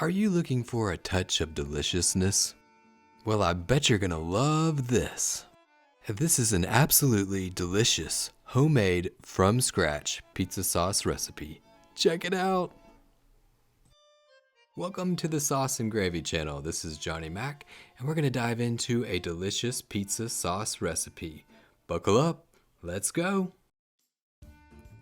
Are you looking for a touch of deliciousness? Well, I bet you're gonna love this. This is an absolutely delicious, homemade, from scratch pizza sauce recipe. Check it out! Welcome to the Sauce and Gravy channel. This is Johnny Mac, and we're gonna dive into a delicious pizza sauce recipe. Buckle up, let's go!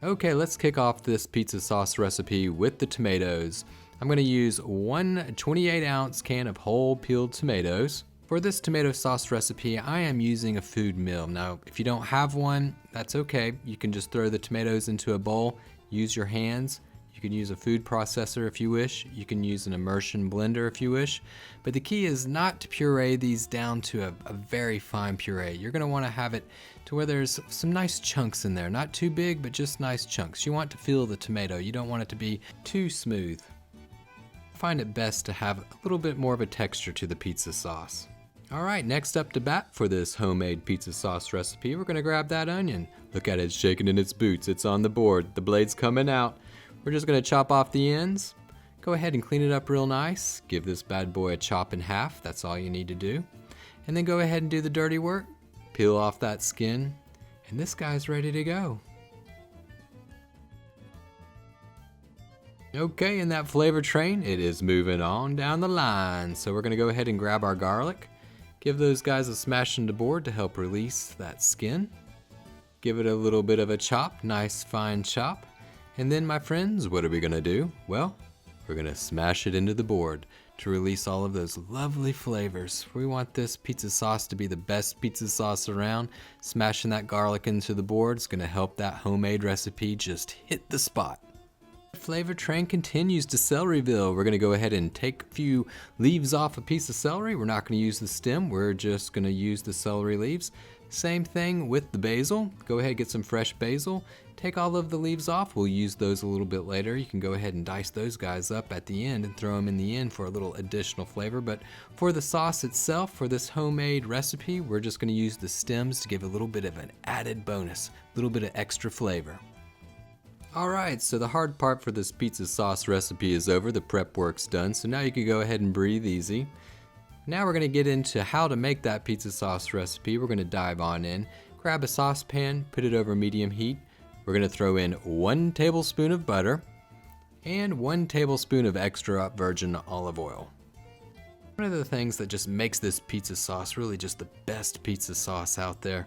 Okay, let's kick off this pizza sauce recipe with the tomatoes. I'm going to use one 28-ounce can of whole peeled tomatoes. For this tomato sauce recipe, I am using a food mill. Now, if you don't have one, that's okay. You can just throw the tomatoes into a bowl, use your hands. You can use a food processor if you wish. You can use an immersion blender if you wish. But the key is not to puree these down to a very fine puree. You're going to want to have it to where there's some nice chunks in there. Not too big, but just nice chunks. You want to feel the tomato. You don't want it to be too smooth. I find it best to have a little bit more of a texture to the pizza sauce. Alright, next up to bat for this homemade pizza sauce recipe, we're going to grab that onion. Look at it, it's shaking in its boots. It's on the board. The blade's coming out. We're just going to chop off the ends. Go ahead and clean it up real nice. Give this bad boy a chop in half. That's all you need to do. And then go ahead and do the dirty work. Peel off that skin. And this guy's ready to go. Okay, in that flavor train, it is moving on down the line. So we're gonna go ahead and grab our garlic. Give those guys a smash into board to help release that skin. Give it a little bit of a chop, nice fine chop. And then, my friends, what are we gonna do? Well, we're gonna smash it into the board to release all of those lovely flavors. We want this pizza sauce to be the best pizza sauce around. Smashing that garlic into the board is gonna help that homemade recipe just hit the spot. Flavor train continues to Celeryville. We're going to go ahead and take a few leaves off a piece of celery. We're not going to use the stem. We're just going to use the celery leaves. Same thing with the basil. Go ahead and get some fresh basil. Take all of the leaves off. We'll use those a little bit later. You can go ahead and dice those guys up at the end and throw them in the end for a little additional flavor. But for the sauce itself, for this homemade recipe, we're just going to use the stems to give a little bit of an added bonus, a little bit of extra flavor. Alright, so the hard part for this pizza sauce recipe is over. The prep work's done, so now you can go ahead and breathe easy. Now we're going to get into how to make that pizza sauce recipe. We're going to dive on in. Grab a saucepan, put it over medium heat. We're going to throw in 1 tablespoon of butter and 1 tablespoon of extra virgin olive oil. One of the things that just makes this pizza sauce really just the best pizza sauce out there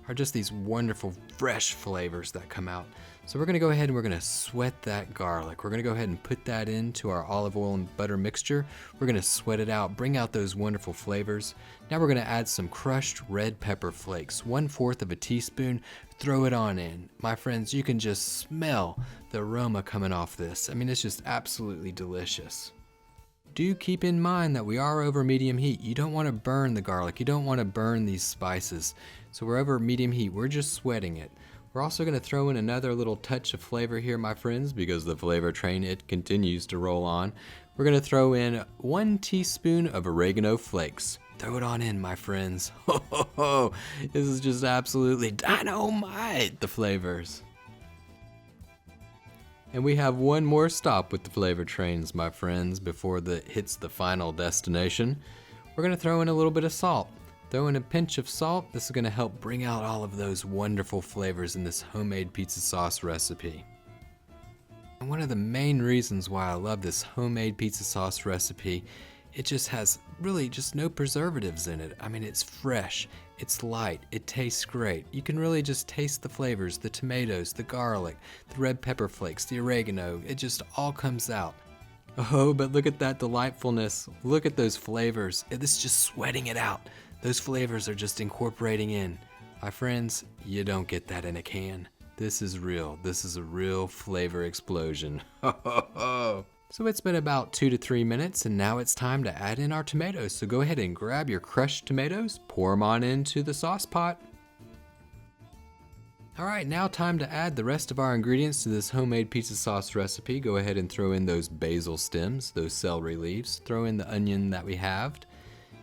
are just these wonderful fresh flavors that come out. So we're gonna go ahead and we're gonna sweat that garlic. We're gonna go ahead and put that into our olive oil and butter mixture. We're gonna sweat it out, bring out those wonderful flavors. Now we're gonna add some crushed red pepper flakes, 1/4 of a teaspoon, throw it on in. My friends, you can just smell the aroma coming off this. I mean, it's just absolutely delicious. Do keep in mind that we are over medium heat. You don't want to burn the garlic. You don't want to burn these spices. So we're over medium heat. We're just sweating it. We're also going to throw in another little touch of flavor here, my friends, because the flavor train, it continues to roll on. We're going to throw in 1 teaspoon of oregano flakes. Throw it on in, my friends. Ho, ho, ho. This is just absolutely dynamite, the flavors. And we have one more stop with the flavor trains, my friends, before it hits the final destination. We're going to throw in a little bit of salt. Throw in a pinch of salt. This is going to help bring out all of those wonderful flavors in this homemade pizza sauce recipe. And one of the main reasons why I love this homemade pizza sauce recipe, it just has really just no preservatives in it. I mean, it's fresh, it's light, it tastes great. You can really just taste the flavors, the tomatoes, the garlic, the red pepper flakes, the oregano. It just all comes out. Oh, but look at that delightfulness. Look at those flavors. It's just sweating it out. Those flavors are just incorporating in. My friends, you don't get that in a can. This is real. This is a real flavor explosion. Ho, ho, ho. So it's been about 2 to 3 minutes, and now it's time to add in our tomatoes. So go ahead and grab your crushed tomatoes, pour them on into the sauce pot. Alright, now time to add the rest of our ingredients to this homemade pizza sauce recipe. Go ahead and throw in those basil stems, those celery leaves. Throw in the onion that we halved.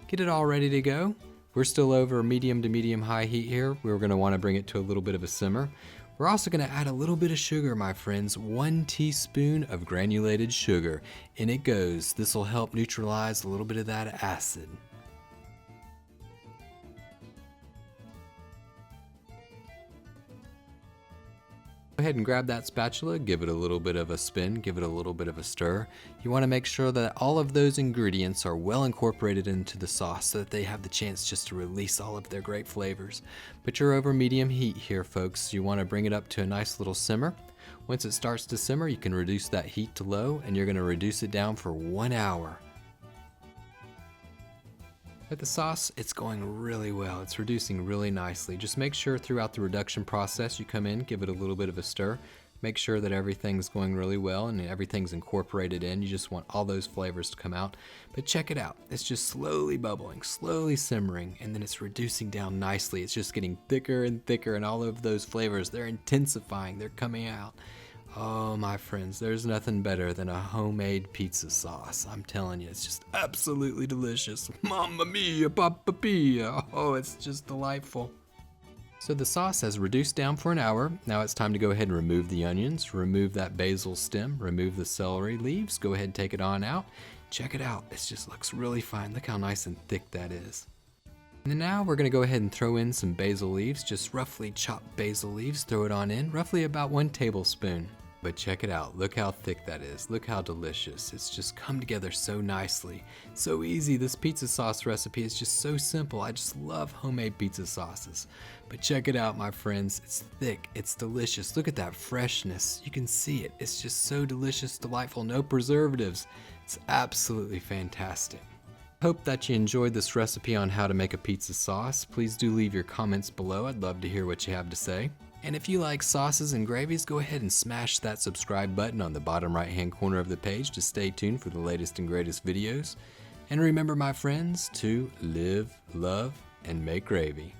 Get it all ready to go. We're still over medium to medium high heat here. We're going to want to bring it to a little bit of a simmer. We're also going to add a little bit of sugar, my friends. 1 teaspoon of granulated sugar. In it goes. This will help neutralize a little bit of that acid. Go ahead and grab that spatula, give it a little bit of a spin, give it a little bit of a stir. You want to make sure that all of those ingredients are well incorporated into the sauce so that they have the chance just to release all of their great flavors. But you're over medium heat here, folks. You want to bring it up to a nice little simmer. Once it starts to simmer, you can reduce that heat to low, and you're going to reduce it down for 1 hour. With the sauce, it's going really well. It's reducing really nicely. Just make sure throughout the reduction process you come in, give it a little bit of a stir. Make sure that everything's going really well and everything's incorporated in. You just want all those flavors to come out. But check it out. It's just slowly bubbling, slowly simmering, and then it's reducing down nicely. It's just getting thicker and thicker, and all of those flavors, they're intensifying. They're coming out. Oh, my friends, there's nothing better than a homemade pizza sauce. I'm telling you, it's just absolutely delicious. Mamma mia, Papa Pia. Oh, it's just delightful. So the sauce has reduced down for an hour. Now it's time to go ahead and remove the onions, remove that basil stem, remove the celery leaves. Go ahead and take it on out. Check it out. It just looks really fine. Look how nice and thick that is. And now we're going to go ahead and throw in some basil leaves, just roughly chopped basil leaves. Throw it on in, roughly about 1 tablespoon. But check it out, look how thick that is, look how delicious. It's just come together so nicely, so easy. This pizza sauce recipe is just so simple. I just love homemade pizza sauces. But check it out, my friends, it's thick, it's delicious. Look at that freshness, you can see it. It's just so delicious, delightful, no preservatives. It's absolutely fantastic. Hope that you enjoyed this recipe on how to make a pizza sauce. Please do leave your comments below, I'd love to hear what you have to say. And if you like sauces and gravies, go ahead and smash that subscribe button on the bottom right hand corner of the page to stay tuned for the latest and greatest videos. And remember, my friends, to live, love, and make gravy.